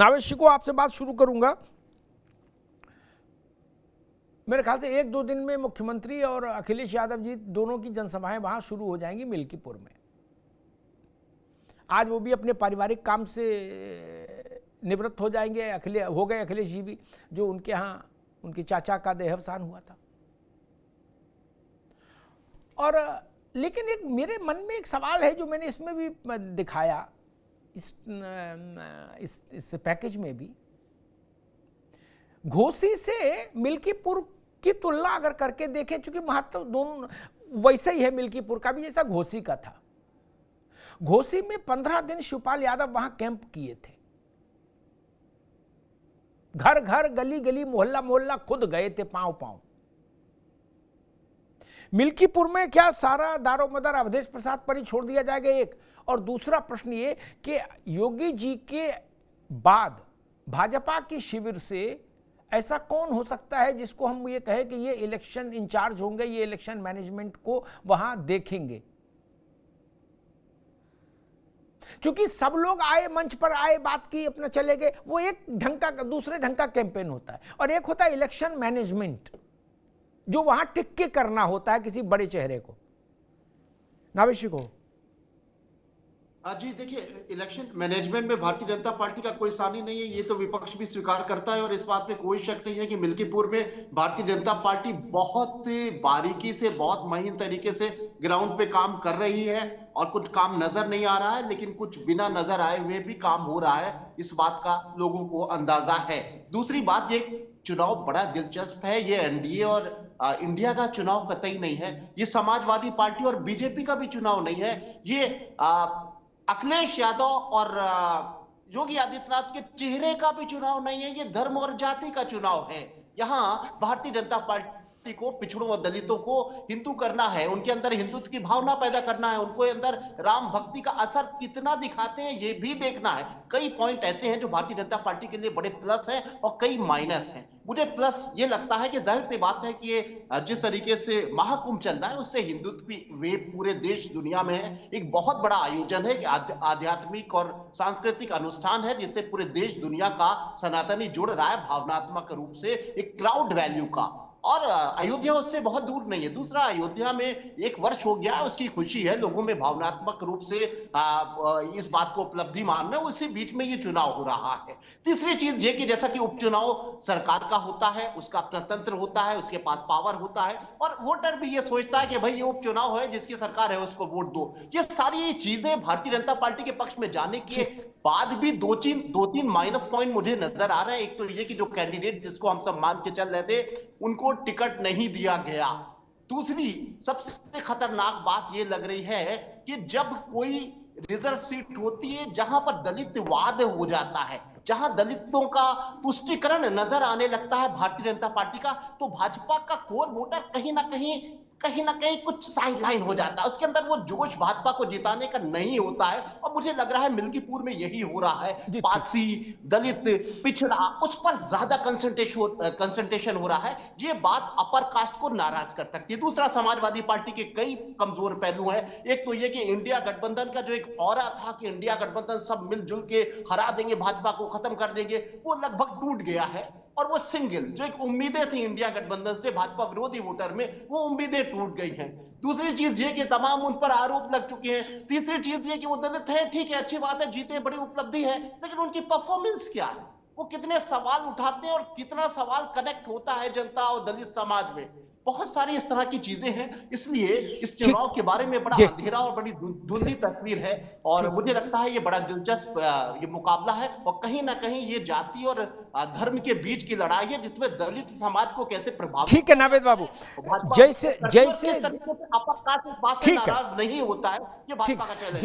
नावेशी को आपसे बात शुरू करूंगा। मेरे ख्याल से 1-2 दिन में मुख्यमंत्री और अखिलेश यादव जी दोनों की जनसभाएं वहां शुरू हो जाएंगी मिल्कीपुर में। आज वो भी अपने पारिवारिक काम से निवृत्त हो जाएंगे, हो गए अखिलेश जी भी, जो उनके यहाँ उनके चाचा का देहावसान हुआ था। और लेकिन एक मेरे मन में एक सवाल है जो मैंने इसमें भी दिखाया, इस पैकेज में भी। घोसी से मिल्कीपुर की तुलना अगर करके देखें, चूंकि महत्व दोनों वैसा ही है, मिल्कीपुर का भी जैसा घोसी का था। घोसी में 15 दिन शिवपाल यादव वहां कैंप किए थे, घर घर गली गली मोहल्ला मोहल्ला खुद गए थे, पांव पांव। मिल्कीपुर में क्या सारा दारोमदार अवधेश प्रसाद पर ही छोड़ दिया जाएगा? एक। और दूसरा प्रश्न ये कि योगी जी के बाद भाजपा की शिविर से ऐसा कौन हो सकता है जिसको हम ये कहें कि ये इलेक्शन इंचार्ज होंगे, ये इलेक्शन मैनेजमेंट को वहां देखेंगे? क्योंकि सब लोग आए, मंच पर आए, बात की, अपना चले गए, वो एक ढंग का, दूसरे ढंग का कैंपेन होता है। और एक होता है इलेक्शन मैनेजमेंट, जो वहां टिक के करना होता है किसी बड़े चेहरे को। नावेशी को जी देखिए, इलेक्शन मैनेजमेंट में भारतीय जनता पार्टी का कोई सानी नहीं है, ये तो विपक्ष भी स्वीकार करता है। और इस बात में कोई शक नहीं है कि मिल्कीपुर में भारतीय जनता पार्टी बहुत बारीकी से, बहुत महीन तरीके से ग्राउंड पे काम कर रही है। और कुछ काम नजर नहीं आ रहा है, लेकिन कुछ बिना नजर आए हुए भी काम हो रहा है, इस बात का लोगों को अंदाजा है। दूसरी बात, ये चुनाव बड़ा दिलचस्प है। ये एनडीए और इंडिया का चुनाव कतई नहीं है, ये समाजवादी पार्टी और बीजेपी का भी चुनाव नहीं है। ये अखिलेश यादव और योगी आदित्यनाथ के चेहरे का भी चुनाव नहीं है, ये धर्म और जाति का चुनाव है। यहां भारतीय जनता पार्टी को पिछड़ों और दलितों को हिंदू करना है, उनके अंदर हिंदुत्व की भावना पैदा करना है, उनके अंदर राम भक्ति का असर कितना दिखाते हैं ये भी देखना है। कई पॉइंट ऐसे हैं जो भारतीय जनता पार्टी के लिए बड़े प्लस हैं और कई माइनस हैं। मुझे प्लस ये लगता है कि जाहिर सी बात है कि ये जिस तरीके से महाकुंभ चल रहा है, उससे हिंदुत्व की वेव पूरे देश दुनिया में है। एक बहुत बड़ा आयोजन है, आध्यात्मिक और सांस्कृतिक अनुष्ठान है, जिससे पूरे देश दुनिया का सनातनी जुड़ रहा है भावनात्मक रूप से, एक क्राउड वैल्यू का। और अयोध्या उससे बहुत दूर नहीं है। दूसरा, अयोध्या में 1 वर्ष हो गया, उसकी खुशी है, लोगों में भावनात्मक रूप से इस बात को उपलब्धि मानना, उसी बीच में ये चुनाव हो रहा है। तीसरी चीज ये कि जैसा कि उपचुनाव सरकार का होता है, उसका अपना तंत्र होता है, उसके पास पावर होता है, और वोटर भी ये सोचता है कि भाई ये उपचुनाव है, जिसकी सरकार है उसको वोट दो। ये सारी चीजें भारतीय जनता पार्टी के पक्ष में जाने के बाद भी 2-3 माइनस पॉइंट मुझे नजर आ रहे हैं। एक तो ये कि जो कैंडिडेट जिसको हम सब मान के चल रहे थे, उनको टिकट नहीं दिया गया। दूसरी सबसे खतरनाक बात ये लग रही है कि जब कोई रिजर्व सीट होती है जहां पर दलितवाद हो जाता है, जहां दलितों का तुष्टीकरण नजर आने लगता है भारतीय जनता पार्टी का, तो भाजपा का कोर वोटर कहीं ना कहीं कुछ साइडलाइन हो जाता है। उसके अंदर वो जोश भाजपा को जिताने का नहीं होता है। और मुझे लग रहा है मिल्कीपुर में यही हो रहा है। पासी, दलित, पिछड़ा, उस पर ज्यादा कंसंट्रेशन हो रहा है। ये बात अपर कास्ट को नाराज कर सकती है। दूसरा, समाजवादी पार्टी के कई कमजोर पहलू हैं। एक तो ये कि इंडिया गठबंधन का जो एक ऑरा था कि इंडिया गठबंधन सब मिलजुल के हरा देंगे, भाजपा को खत्म कर देंगे, वो लगभग टूट गया है। और वो सिंगल जो एक उम्मीदें थी इंडिया गठबंधन से भाजपा विरोधी वोटर में, वो उम्मीदें टूट गई हैं। दूसरी चीज ये कि तमाम उन पर आरोप लग चुके हैं। तीसरी चीज ये कि वो दलित है, ठीक है, अच्छी बात है, जीते, बड़ी उपलब्धि है, लेकिन उनकी परफॉर्मेंस क्या है? वो कितने सवाल उठाते हैं और कितना सवाल कनेक्ट होता है जनता और दलित समाज में? बहुत सारी इस तरह की चीजें हैं। इसलिए इस चुनाव के बारे में बड़ा अंधेरा और बड़ी धुंधली तस्वीर है। और मुझे लगता है ये बड़ा दिलचस्प ये मुकाबला है, और कहीं ना कहीं ये जाति और धर्म के बीच की लड़ाई है, जिसमें दलित समाज को कैसे प्रभावित। ठीक है नावेद बाबू, जैसे नाराज नहीं होता है, ये भाजपा का चैलेंज।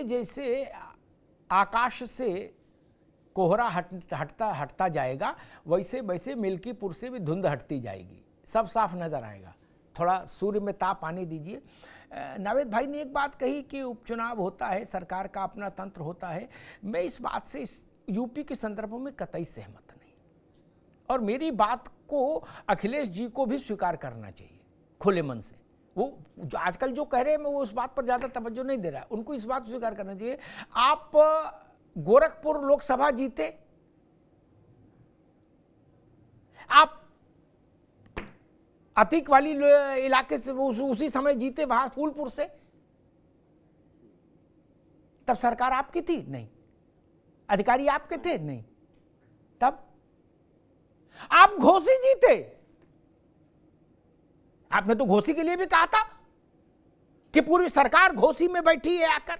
जैसे आकाश से कोहरा हटता जाएगा, वैसे वैसे मिल्कीपुर से भी धुंध हटती जाएगी, सब साफ नजर आएगा। थोड़ा सूर्य में ताप आने दीजिए। नावेद भाई ने एक बात कही कि उपचुनाव होता है, सरकार का अपना तंत्र होता है। मैं इस बात से यूपी के संदर्भों में कतई सहमत नहीं, और मेरी बात को अखिलेश जी को भी स्वीकार करना चाहिए खुले मन से। वो जो आजकल जो कह रहे हैं, मैं वो उस बात पर ज़्यादा तवज्जो नहीं दे रहा है, उनको इस बात को स्वीकार करना चाहिए। आप गोरखपुर लोकसभा जीते, आप अतीक वाली इलाके से उसी समय जीते वहां फूलपुर से, तब सरकार आपकी थी नहीं, अधिकारी आपके थे नहीं, तब आप घोसी जीते। आपने तो घोसी के लिए भी कहा था कि पूरी सरकार घोसी में बैठी है आकर,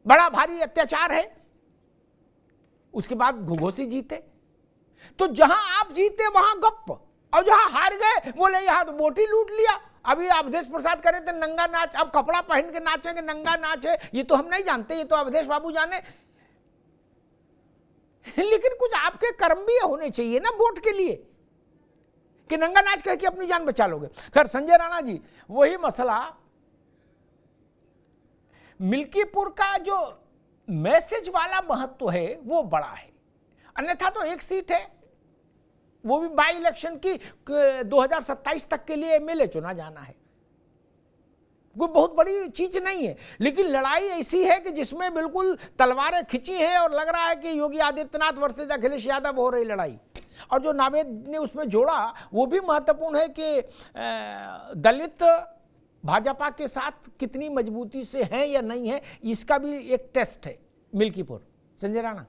बड़ा भारी अत्याचार है। उसके बाद घोसी जीते। तो जहां आप जीते वहां गप, और जहां हार गए बोले यहां तो वोट ही लूट लिया। अभी अवधेश प्रसाद करे थे नंगा नाच, अब कपड़ा पहन के नाचेंगे, नंगा नाच है, ये तो हम नहीं जानते, ये तो अवधेश बाबू जाने। लेकिन कुछ आपके कर्म भी होने चाहिए ना वोट के लिए, कि नंगा नाच कह के अपनी जान बचा लोगे। खैर संजय राणा जी, वही मसला, मिल्कीपुर का जो मैसेज वाला महत्व है वो बड़ा है। अन्यथा तो एक सीट है, वो भी बाई इलेक्शन की 2027 तक के लिए एमएलए चुना जाना है, कोई बहुत बड़ी चीज नहीं है। लेकिन लड़ाई ऐसी है कि जिसमें बिल्कुल तलवारें खिंची हैं और लग रहा है कि योगी आदित्यनाथ वर्सेस अखिलेश यादव हो रही लड़ाई। और जो नावेद ने उसमें जोड़ा वो भी महत्वपूर्ण है कि दलित भाजपा के साथ कितनी मजबूती से हैं या नहीं है, इसका भी एक टेस्ट है Milkipur. Sanjay Rana.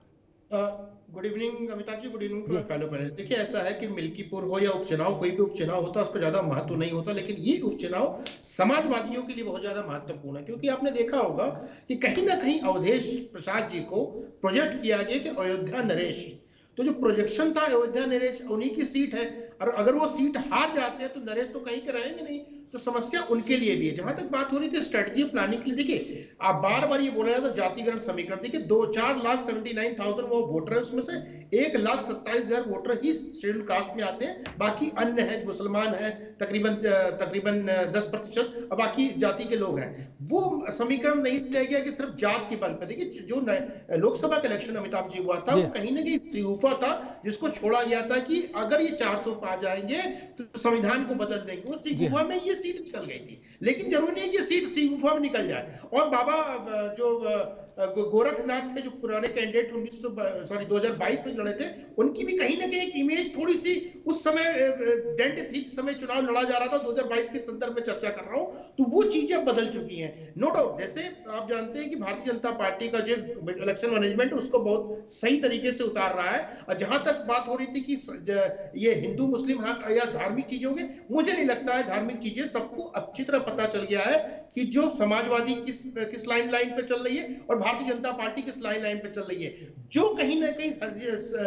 Good evening Amitabh ji, good evening to fellow panelist. देखिए ऐसा है कि मिल्कीपुर हो या उपचुनाव, कोई भी उपचुनाव होता है उसका ज्यादा महत्व नहीं होता, लेकिन ये उपचुनाव समाजवादियों के लिए बहुत ज्यादा महत्वपूर्ण है। क्योंकि आपने देखा होगा कि कहीं ना कहीं अवधेश प्रसाद जी को प्रोजेक्ट किया गया कि अयोध्या नरेश, तो जो प्रोजेक्शन था अयोध्या नरेश उन्हीं की सीट है, और अगर वो सीट हार जाते हैं तो नरेश तो कहीं के रहेंगे नहीं, तो समस्या उनके लिए भी है। जहां तक बात हो रही थी स्ट्रेटजी प्लानिंग के लिए, देखिए आप बार बार ये बोला जाता है जातिगरण समीकरण, देखिए 4,79,000 वो वोटर है, उसमें से 1,27,000 वोटर ही शेड्यूल कास्ट में आते हैं, बाकी अन्य है, मुसलमान है तकरीबन 10%, और बाकी जाति के लोग हैं। वो समीकरण नहीं रह गया कि सिर्फ जात के बल पर। देखिए जो लोकसभा का इलेक्शन अमिताभ जी हुआ था वो कहीं ना कहीं सिगुफा था, जिसको छोड़ा गया था कि अगर ये 400 पा जाएंगे तो संविधान को बदल देंगे। उस सिगुफा में ये सीट निकल गई थी, लेकिन जरूरी नहीं है कि सीट सिगुफा में निकल जाए। और बाबा जो गोरखनाथ थे, जो पुराने कैंडिडेट 2022 में लड़े थे, उनकी भी कहीं ना कहीं एक इमेज थोड़ी सी उस समय डेंट थी, जिस समय चुनाव लड़ा जा रहा था, 2022 के संदर्भ में चर्चा कर रहा हूं, तो वो चीजें बदल चुकी हैं नो डाउट। जैसे आप जानते हैं कि भारतीय जनता पार्टी का जो इलेक्शन मैनेजमेंट उसको बहुत सही तरीके से उतार रहा है। और जहां तक बात हो रही थी कि ये हिंदू मुस्लिम या धार्मिक चीजें होंगे, मुझे नहीं लगता है धार्मिक चीजें, सबको अच्छी तरह पता चल गया है कि जो समाजवादी किस लाइन पे चल रही है और भारतीय जनता पार्टी किस लाइन पे चल रही है। जो कहीं ना कहीं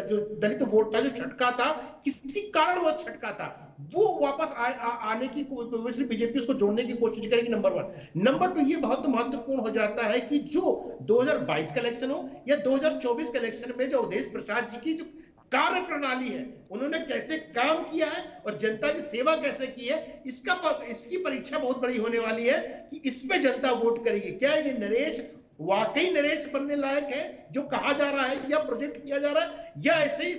जो दलित वोट था, जो छटका था, किसी कारणवश छटका था, वो वापस आने की बीजेपी उसको जोड़ने की कोशिश करेगी, नंबर 1। नंबर 2 ये बहुत महत्वपूर्ण हो जाता है कि जो 2022 का इलेक्शन हो या 2024 का इलेक्शन में जो अवधेश प्रसाद जी की जो कार्य प्रणाली है, उन्होंने कैसे काम किया है और जनता की सेवा कैसे की है, इसकी परीक्षा बहुत बड़ी होने वाली है कि इस पे जनता वोट करेगी। क्या ये नरेश वाकई नरेश बनने लायक है जो कहा जा रहा है, या प्रोजेक्ट किया जा रहा है, या ऐसे ही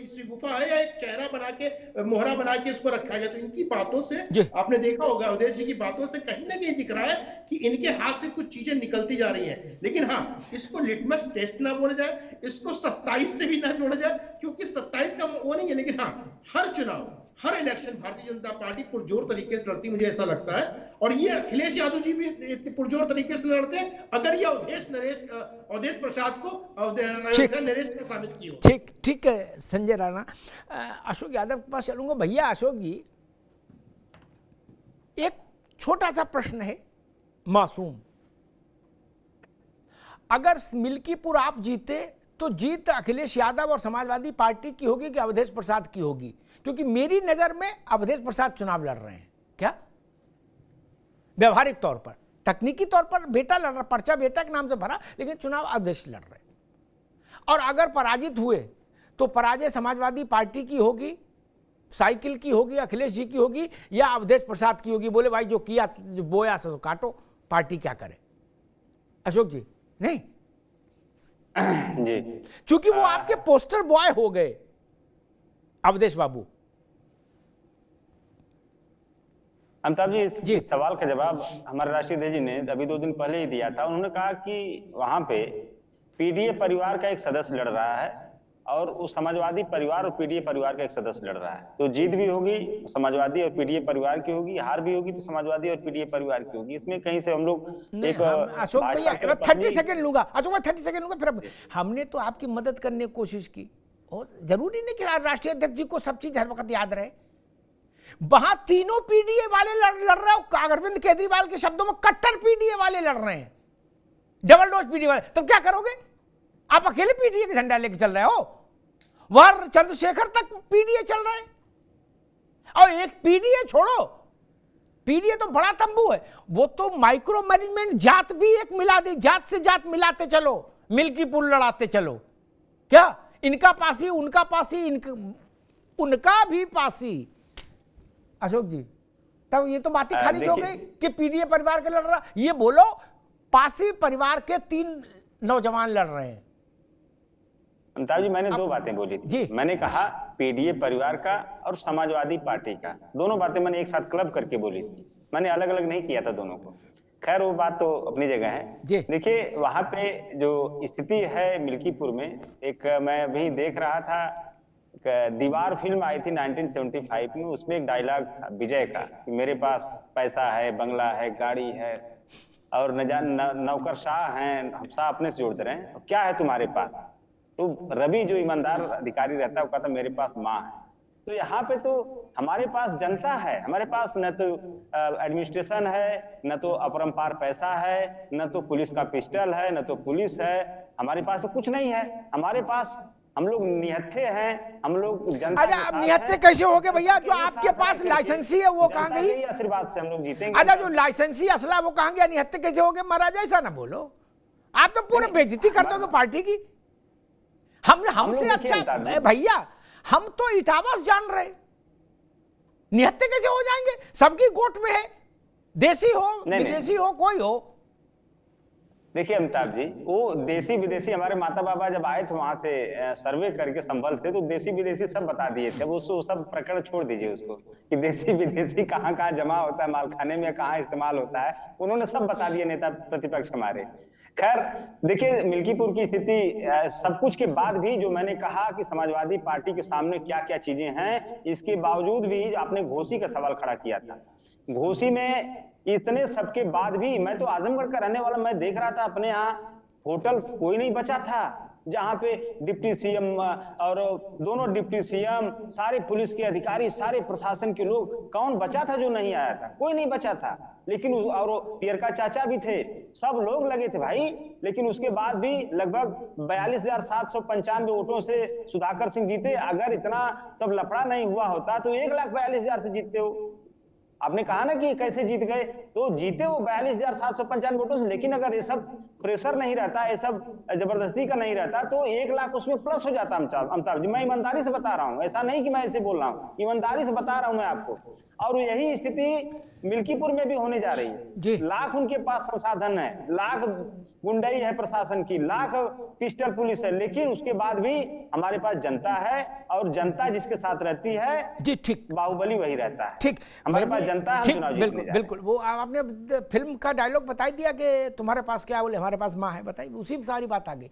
सिगुफा है, या एक चेहरा बना के मोहरा बना के इसको रखा गया? तो इनकी बातों से आपने देखा होगा, अवधेश जी की बातों से कहीं ना कहीं दिख रहा है कि इनके हाथ से कुछ चीजें निकलती जा रही हैं। लेकिन हाँ, इसको लिटमस टेस्ट ना बोला जाए, इसको 27 से भी ना जोड़ा जाए, क्योंकि 27 का वो नहीं है। लेकिन हाँ, हर चुनाव, हर इलेक्शन भारतीय जनता पार्टी पुरजोर तरीके से लड़ती, मुझे ऐसा लगता है। और ये अखिलेश यादव जी भी पुरजोर तरीके से लड़ते हैं, अगर ये अवधेश प्रसाद को नरेश का साबित किया। ठीक है संजय राणा। अशोक यादव के पास चलूंगा। भैया अशोक जी, एक छोटा सा प्रश्न है, मासूम। अगर मिल्कीपुर आप जीते तो जीत अखिलेश यादव और समाजवादी पार्टी की होगी कि अवधेश प्रसाद की होगी? क्योंकि मेरी नजर में अवधेश प्रसाद चुनाव लड़ रहे हैं। क्या व्यवहारिक तौर पर, तकनीकी तौर पर बेटा लड़ रहा, पर्चा बेटा के नाम से भरा, लेकिन चुनाव अवधेश लड़ रहे हैं। और अगर पराजित हुए तो पराजय समाजवादी पार्टी की होगी, साइकिल की होगी, अखिलेश जी की होगी, या अवधेश प्रसाद की होगी? बोले भाई जो किया, जो बोया सो काटो, पार्टी क्या करे? अशोक जी नहीं जी, चूंकि वो आपके पोस्टर बॉय हो गए अवधेश बाबू। अमिताभ जी, इस सवाल का जवाब हमारे राष्ट्रीय अध्यक्ष जी ने अभी 2 दिन पहले ही दिया था। उन्होंने कहा कि वहां पे पीडीए परिवार का एक सदस्य लड़ रहा है और उस समाजवादी परिवार और पीडीए परिवार का एक सदस्य लड़ रहा है, तो जीत भी होगी समाजवादी और पीडीए परिवार की होगी, हार भी होगी तो समाजवादी और पीडीए परिवार की होगी। इसमें कहीं से हम लोग नहीं, एक अशोक भाजपा भैया के 30 सेकंड लूंगा, अशोक भाई 30 सेकंड लूंगा, फिर हमने तो आपकी मदद करने की कोशिश की, और जरूरी नहीं कि राष्ट्रीय अध्यक्ष जी को सब चीज हर वक्त याद रहे। वहां तीनों पीडीए वाले लड़ रहे हो, अरविंद केजरीवाल के शब्दों में कट्टर पीडीए वाले लड़ रहे हैं, डबल डोज पीडीए वाले, तब क्या करोगे? आप अकेले पीडीए का झंडा लेके चल रहे हो, वहां चंद्रशेखर तक पीडीए चल रहे हैं, और एक पीडीए छोड़ो, पीडीए तो बड़ा तंबू है, वो तो माइक्रो मैनेजमेंट जात भी एक मिला दी, जात से जात मिलाते चलो, मिल्की पुल लड़ाते चलो, क्या इनका पासी उनका पासी, उनका भी पासी। अशोक जी, तब ये तो बात ही खारिज हो गई कि पीडीए परिवार के लड़ रहा, ये बोलो पासी परिवार के 3 नौजवान लड़ रहे हैं। अमिताभ जी, मैंने 2 बातें बोली थी। मैंने कहा पीडीए परिवार का और समाजवादी पार्टी का, दोनों बातें मैंने एक साथ क्लब करके बोली थी, मैंने अलग अलग नहीं किया था दोनों को। खैर वो बात तो अपनी जगह है। देखिए वहां पे जो स्थिति है मिल्कीपुर में, एक मैं अभी देख रहा था, दीवार फिल्म आई थी 1975 में, उसमें एक डायलॉग था विजय का कि मेरे पास पैसा है, बंगला है, गाड़ी है और नौकरशाह हैं, हम शाह अपने से जोड़ते रहे, क्या है तुम्हारे पास? तो रवि जो ईमानदार अधिकारी रहता है वो कहता मेरे पास माँ है। तो यहाँ पे तो हमारे पास जनता है, हमारे पास न तो एडमिनिस्ट्रेशन है, न तो अपरंपार पैसा है, न तो पुलिस का पिस्टल है, न तो पुलिस है, हमारे पास तो कुछ नहीं है। हमारे पास हम लोग निहत्थे हैं, हम लोग जनता के साथ हैं। निहत्थे कैसे हो गए भैया? जो आपके पास लाइसेंसी है वो कहाँ गई? आशीर्वाद से हम लोग जीतेंगे। अच्छा, जो लाइसेंसी असला वो कहाँ गया? निहत्थे कैसे हो गए महाराज? ऐसा ना बोलो, आप तो पूरे बेइज्जती कर दोगे पार्टी की। हमसे अच्छा भैया, हम तो इटावस जान रहे, निहत्थे कैसे हो जाएंगे? सबकी गोट में है, देसी हो विदेशी हो कोई हो। देखिए अमिताभ जी, वो देसी विदेशी हमारे माता बाबा जब आए थे वहां से सर्वे करके संभल से, तो देसी विदेशी सब बता दिए थे। वो सब प्रकरण छोड़ दीजिए उसको कि देसी विदेशी कहाँ कहाँ जमा होता है, मालखाने में कहाँ इस्तेमाल होता है, उन्होंने सब बता दिए नेता प्रतिपक्ष हमारे। खैर देखिए मिल्कीपुर की स्थिति सब कुछ के बाद भी, जो मैंने कहा कि समाजवादी पार्टी के सामने क्या क्या चीजें हैं, इसके बावजूद भी आपने घोसी का सवाल खड़ा किया था। घोसी में इतने सबके बाद भी, मैं तो आजमगढ़ का रहने वाला, मैं देख रहा था अपने यहाँ होटल कोई नहीं बचा था, जहां पे डिप्टी सीएम और दोनों डिप्टी सीएम, सारे पुलिस के अधिकारी, सारे प्रशासन के लोग, कौन बचा था जो नहीं आया था? कोई नहीं बचा था। लेकिन और पियर का चाचा भी थे, सब लोग लगे थे भाई। लेकिन उसके बाद भी लगभग 42,795 वोटों से सुधाकर सिंह जीते। अगर इतना सब लफड़ा नहीं हुआ होता तो 1,42,000 से जीतते हो। आपने कहा ना कि कैसे जीत गए, तो जीते वो 42,795 वोटों से। लेकिन अगर ये सब प्रेशर नहीं रहता, ये सब जबरदस्ती का नहीं रहता, तो 1 लाख उसमें प्लस हो जाता। अमिताभ जी, मैं ईमानदारी से बता रहा हूँ, ऐसा नहीं कि मैं ऐसे बोल रहा हूँ, ईमानदारी से बता रहा हूँ मैं आपको। और यही स्थिति मिल्कीपुर में भी होने जा रही है। लाख उनके पास संसाधन है, लाख गुंडाई है प्रशासन की, लाख पिस्टल पुलिस है, लेकिन उसके बाद भी हमारे पास जनता है, और जनता जिसके साथ रहती है जी, ठीक, बाहुबली वही रहता है। ठीक, हमारे पास जनता है, ठीक, बिल्कुल बिल्कुल। वो आपने फिल्म का डायलॉग बता दिया कि तुम्हारे पास क्या बोले, हमारे पास माँ है, बताइए, उसी में सारी बात आ गई।